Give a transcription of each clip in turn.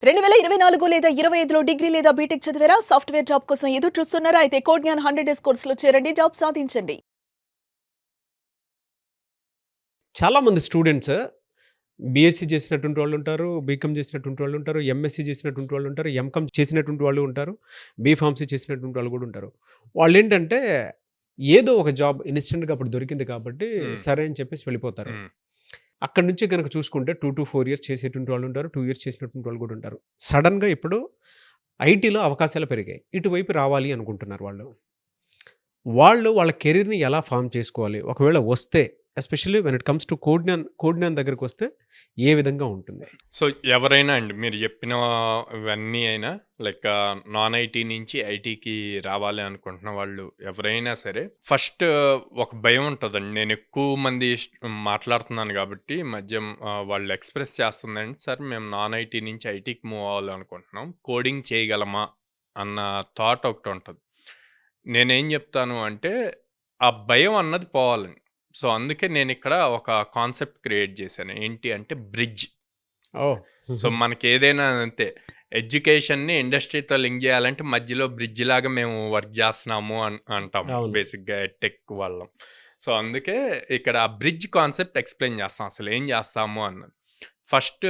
2024 లేదా 25లో డిగ్రీ లేదా బీటెక్ చదివారా? సాఫ్ట్‌వేర్ జాబ్ కోసం ఎదురు చూస్తున్నారా? అయితే కోడ్ జ్ఞాన్ 100 డేస్ కోర్సులో చేరండి. జాబ్ సాధించండి. చాలామంది స్టూడెంట్స్ బీఎస్సీ చేసినటువంటి వాళ్ళు ఉంటారు, బీకామ్ చేసినటువంటి వాళ్ళు ఉంటారు, ఎంఎస్సీ చేసినటువంటి వాళ్ళు ఉంటారు, ఎంకామ్ చేసినటువంటి వాళ్ళు ఉంటారు, బీఫార్మసీ చేసినటువంటి వాళ్ళు కూడా ఉంటారు. వాళ్ళేంటంటే ఏదో ఒక జాబ్ ఇన్‌స్టంట్‌గా అప్పుడు దొరికింది కాబట్టి సరే అని చెప్పేసి వెళ్ళిపోతారు. హ్మ్. అక్కడి నుంచి గనక చూసుకుంటే 2-4 ఇయర్స్ చేసేటువంటి వాళ్ళు ఉంటారు, 2 ఇయర్స్ చేసినటువంటి వాళ్ళు కూడా ఉంటారు. సడెన్‌గా ఇప్పుడు ఐటీలో అవకాశాలు పెరిగాయి. ఇటువైపు రావాలి అనుకుంటున్నారు వాళ్ళు. వాళ్ళ కెరీర్‌ని ఎలా ఫార్మ్ చేసుకోవాలి? ఒకవేళ వస్తే especially when it comes to code జ్ఞాన్ దగ్గరికొస్తే ఏ విధంగా ఉంటుంది? సో ఎవరైనా అండి మీరు చెప్పిన ఇవన్నీ అయినా లైక్ నాన్ ఐటీ నుంచి ఐటీకి రావాలి అనుకుంటున్న వాళ్ళు ఎవరైనా సరే ఫస్ట్ ఒక భయం ఉంటుందండి. నేను ఎక్కువ మంది మాట్లాడుతున్నాను కాబట్టి మధ్య వాళ్ళు ఎక్స్ప్రెస్ చేస్తుందండి, సార్ మేము నాన్ ఐటీ నుంచి ఐటీకి మూవ్ అవ్వాలనుకుంటున్నాం, కోడింగ్ చేయగలమా అన్న థాట్ ఒకటి ఉంటుంది. నేనేం చెప్తాను అంటే ఆ భయం అన్నది పోవాలండి. సో అందుకే నేను ఇక్కడ ఒక కాన్సెప్ట్ క్రియేట్ చేశాను. ఏంటి అంటే బ్రిడ్జ్. ఓహ్! సో మనకి ఏదైనా అంతే, ఎడ్యుకేషన్ని ఇండస్ట్రీతో లింక్ చేయాలంటే మధ్యలో బ్రిడ్జ్ లాగా మేము వర్క్ చేస్తున్నాము అంటాం అవును. బేసిక్గా టెక్ వాళ్ళం. సో అందుకే ఇక్కడ ఆ బ్రిడ్జ్ కాన్సెప్ట్ ఎక్స్ప్లెయిన్ చేస్తాం, అసలు ఏం చేస్తాము అన్నది. ఫస్ట్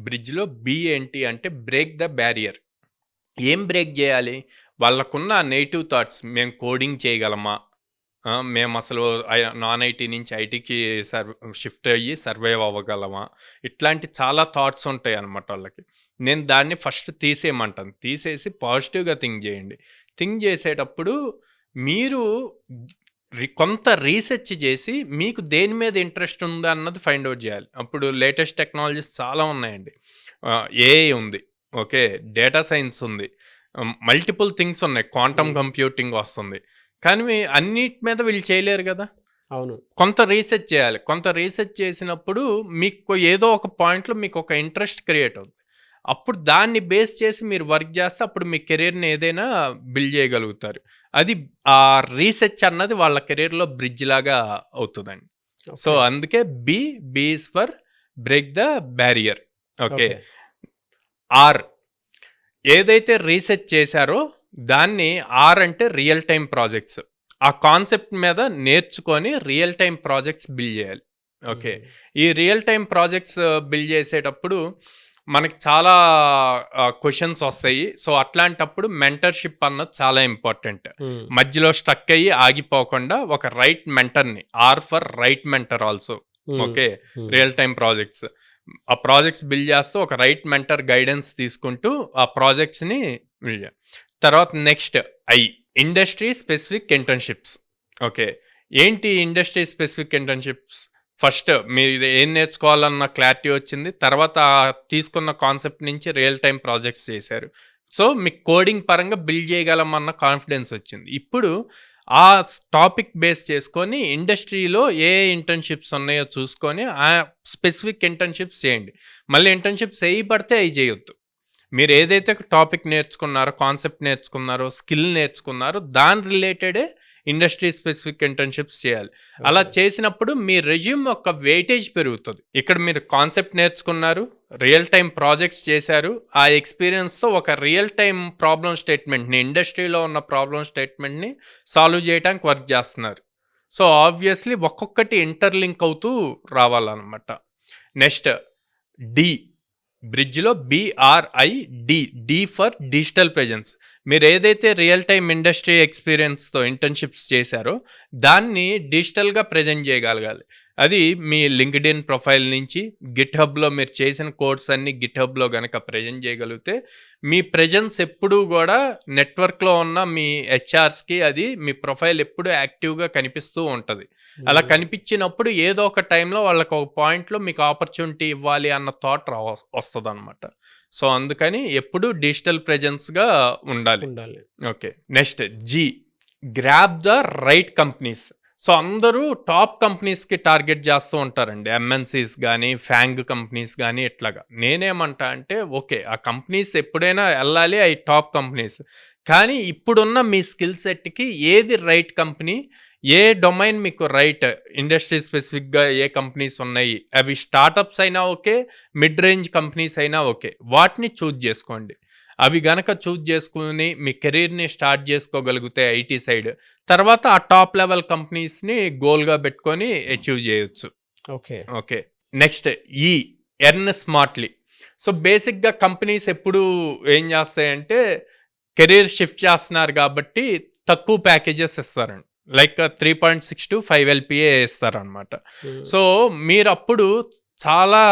బ్రిడ్జ్లో బి ఏంటి అంటే బ్రేక్ ద బ్యారియర్. ఏం బ్రేక్ చేయాలి? వాళ్ళకున్న నెగిటివ్ థాట్స్, మేము కోడింగ్ చేయగలమా, మేము అసలు నాన్ ఐటీ నుంచి ఐటీకి షిఫ్ట్ అయ్యి సర్వైవ్ అవ్వగలమా, ఇట్లాంటి చాలా థాట్స్ ఉంటాయి అన్నమాట వాళ్ళకి. నేను దాన్ని ఫస్ట్ తీసేయమంటాను. తీసేసి పాజిటివ్గా థింక్ చేయండి. థింక్ చేసేటప్పుడు మీరు కొంత రీసెర్చ్ చేసి మీకు దేని మీద ఇంట్రెస్ట్ ఉందా అన్నది ఫైండ్ అవుట్ చేయాలి. అప్పుడు లేటెస్ట్ టెక్నాలజీస్ చాలా ఉన్నాయండి. ఏఐ ఉంది, ఓకే, డేటా సైన్స్ ఉంది, మల్టిపుల్ థింగ్స్ ఉన్నాయి, క్వాంటమ్ కంప్యూటింగ్ వస్తుంది. కానీ అన్నిటి మీద వీళ్ళు చేయలేరు కదా. అవును. కొంత రీసెర్చ్ చేయాలి. కొంత రీసెర్చ్ చేసినప్పుడు మీకు ఏదో ఒక పాయింట్లో మీకు ఒక ఇంట్రెస్ట్ క్రియేట్ అవుతుంది. అప్పుడు దాన్ని బేస్ చేసి మీరు వర్క్ చేస్తే అప్పుడు మీ కెరీర్ని ఏదైనా బిల్డ్ చేయగలుగుతారు. అది ఆ రీసెర్చ్ అన్నది వాళ్ళ కెరీర్లో బ్రిడ్జ్ లాగా అవుతుందండి. So okay. అందుకే B is for break the barrier. Okay. Okay. R, ఏదైతే రీసెర్చ్ చేశారో దాన్ని ఆర్ అంటే రియల్ టైం ప్రాజెక్ట్స్. ఆ కాన్సెప్ట్ మీద నేర్చుకొని రియల్ టైం ప్రాజెక్ట్స్ బిల్డ్ చేయాలి. ఓకే. ఈ రియల్ టైం ప్రాజెక్ట్స్ బిల్డ్ చేసేటప్పుడు మనకి చాలా క్వశ్చన్స్ వస్తాయి. సో అట్లాంటప్పుడు మెంటర్షిప్ అన్నది చాలా ఇంపార్టెంట్. మధ్యలో స్ట్రక్ అయ్యి ఆగిపోకుండా ఒక రైట్ మెంటర్ని, R for right mentor also. Okay. Real time projects, ఆ ప్రాజెక్ట్స్ బిల్డ్ చేస్తూ ఒక రైట్ మెంటర్ గైడెన్స్ తీసుకుంటూ ఆ ప్రాజెక్ట్స్ని బిల్డ్ చేయాలి. తర్వాత next industry specific internships. Okay. ఏంటి ఇండస్ట్రీ స్పెసిఫిక్ ఇంటర్న్షిప్స్? ఫస్ట్ మీరు ఏం నేర్చుకోవాలన్న క్లారిటీ వచ్చింది. తర్వాత తీసుకున్న కాన్సెప్ట్ నుంచి రియల్ టైం ప్రాజెక్ట్స్ చేశారు. సో మీకు కోడింగ్ పరంగా బిల్డ్ చేయగలమన్న కాన్ఫిడెన్స్ వచ్చింది. ఇప్పుడు ఆ టాపిక్ బేస్ చేసుకొని ఇండస్ట్రీలో ఏ ఇంటర్న్షిప్స్ ఉన్నాయో చూసుకొని ఆ స్పెసిఫిక్ ఇంటర్న్షిప్స్ చేయండి. మళ్ళీ ఇంటర్న్షిప్స్ పడితే అవి చేయొద్దు. మీరు ఏదైతే టాపిక్ నేర్చుకున్నారో, కాన్సెప్ట్ నేర్చుకున్నారో, స్కిల్ నేర్చుకున్నారో దాని రిలేటెడే ఇండస్ట్రీ స్పెసిఫిక్ ఇంటర్న్షిప్స్ చేయాలి. అలా చేసినప్పుడు మీ రెజ్యూమ్ యొక్క వెయిటేజ్ పెరుగుతుంది. ఇక్కడ మీరు కాన్సెప్ట్ నేర్చుకున్నారు, రియల్ టైం ప్రాజెక్ట్స్ చేశారు, ఆ ఎక్స్పీరియన్స్తో ఒక రియల్ టైం ప్రాబ్లమ్ స్టేట్మెంట్ని, ఇండస్ట్రీలో ఉన్న ప్రాబ్లమ్ స్టేట్మెంట్ని సాల్వ్ చేయడానికి వర్క్ చేస్తున్నారు. సో ఆబ్వియస్లీ ఒక్కొక్కటి ఇంటర్లింక్ అవుతూ రావాలన్నమాట. నెక్స్ట్ డి, బ్రిడ్జ్లో డి ఫర్ డిజిటల్ ప్రెజెన్స్. మీరు ఏదైతే రియల్ టైమ్ ఇండస్ట్రీ ఎక్స్పీరియన్స్తో ఇంటర్న్షిప్స్ చేశారో దాన్ని డిజిటల్గా ప్రజెంట్ చేయగలగాలి. అది మీ లింక్డ్ఇన్ ప్రొఫైల్ నుంచి గిట్హబ్లో మీరు చేసిన కోర్స్ అన్ని గిట్హబ్లో కనుక ప్రజెంట్ చేయగలిగితే మీ ప్రెజెన్స్ ఎప్పుడూ కూడా నెట్వర్క్లో ఉన్న మీ హెచ్ఆర్స్కి అది మీ ప్రొఫైల్ ఎప్పుడూ యాక్టివ్గా కనిపిస్తూ ఉంటుంది. అలా కనిపించినప్పుడు ఏదో ఒక టైంలో వాళ్ళకి ఒక పాయింట్లో మీకు ఆపర్చునిటీ ఇవ్వాలి అన్న థాట్ వస్తుంది అనమాట. సో అందుకని ఎప్పుడు డిజిటల్ ప్రెజెన్స్గా ఉండాలి. Okay. Next grab the right companies. So అందరూ టాప్ కంపెనీస్కి టార్గెట్ చేస్తూ ఉంటారండి, ఎంఎన్సీస్ కానీ ఫ్యాంగ్ కంపెనీస్ కానీ ఇట్లాగా. నేనేమంటా అంటే ఓకే, ఆ కంపెనీస్ ఎప్పుడైనా వెళ్ళాలి, అవి టాప్ కంపెనీస్. కానీ ఇప్పుడున్న మీ స్కిల్ సెట్కి ఏది రైట్ కంపెనీ, ఏ డొమైన్ మీకు రైట్, ఇండస్ట్రీ స్పెసిఫిక్గా ఏ కంపెనీస్ ఉన్నాయి, అవి స్టార్టప్స్ అయినా ఓకే, మిడ్ రేంజ్ కంపెనీస్ అయినా ఓకే, వాటిని చూజ్ చేసుకోండి. అవి గనక చూజ్ చేసుకుని మీ కెరీర్ని స్టార్ట్ చేసుకోగలిగితే ఐటీ సైడ్, తర్వాత ఆ టాప్ లెవెల్ కంపెనీస్ని గోల్గా పెట్టుకొని అచీవ్ చేయొచ్చు. Okay. Okay, next earn smartly. So బేసిక్గా కంపెనీస్ ఎప్పుడు ఏం చేస్తాయంటే కెరీర్ షిఫ్ట్ చేస్తున్నారు కాబట్టి తక్కువ ప్యాకేజెస్ ఇస్తారండి. లైక్ 3.6 to 5 LPA ఇస్తారనమాట. సో మీరు అప్పుడు చాలా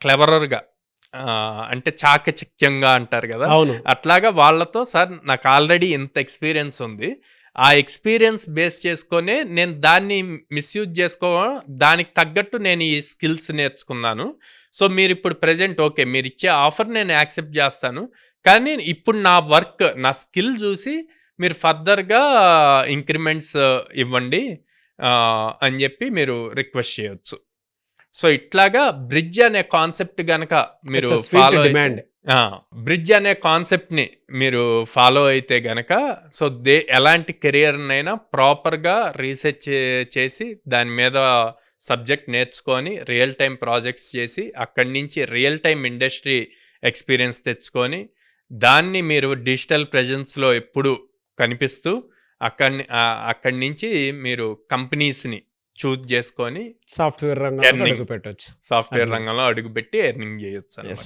క్లెవరర్గా, అంటే చాకచక్యంగా అంటారు కదా, అవును. అట్లాగా వాళ్ళతో, సార్ నాకు ఆల్రెడీ ఇంత ఎక్స్పీరియన్స్ ఉంది, ఆ ఎక్స్పీరియన్స్ బేస్ చేసుకొని నేను దాన్ని మిస్యూజ్ చేసుకో, దానికి తగ్గట్టు నేను ఈ స్కిల్స్ నేర్చుకున్నాను. సో మీరు ఇప్పుడు ప్రజెంట్ ఓకే, మీరు ఇచ్చే ఆఫర్ నేను యాక్సెప్ట్ చేస్తాను, కానీ ఇప్పుడు నా వర్క్, నా స్కిల్ చూసి మీరు ఫర్దర్గా ఇంక్రిమెంట్స్ ఇవ్వండి అని చెప్పి మీరు రిక్వెస్ట్ చేయొచ్చు. సో ఇట్లాగా బ్రిడ్జ్ అనే కాన్సెప్ట్ గనక మీరు ఫాలో డిమాండ్, బ్రిడ్జ్ అనే కాన్సెప్ట్ని మీరు ఫాలో అయితే గనక, సో ఎలాంటి కెరియర్నైనా ప్రాపర్గా రీసెర్చ్ చేసి దాని మీద సబ్జెక్ట్ నేర్చుకొని రియల్ టైం ప్రాజెక్ట్స్ చేసి అక్కడి నుంచి రియల్ టైం ఇండస్ట్రీ ఎక్స్పీరియన్స్ తెచ్చుకొని దాన్ని మీరు డిజిటల్ ప్రెజెన్స్లో ఎప్పుడు కనిపిస్తూ అక్కడి నుంచి మీరు కంపెనీస్ని చూజ్ చేసుకొని సాఫ్ట్వేర్ రంగంలో అడుగు పెట్టొచ్చు. సాఫ్ట్వేర్ రంగంలో అడుగుపెట్టి ఎర్నింగ్ చేయొచ్చు అన్నమాట.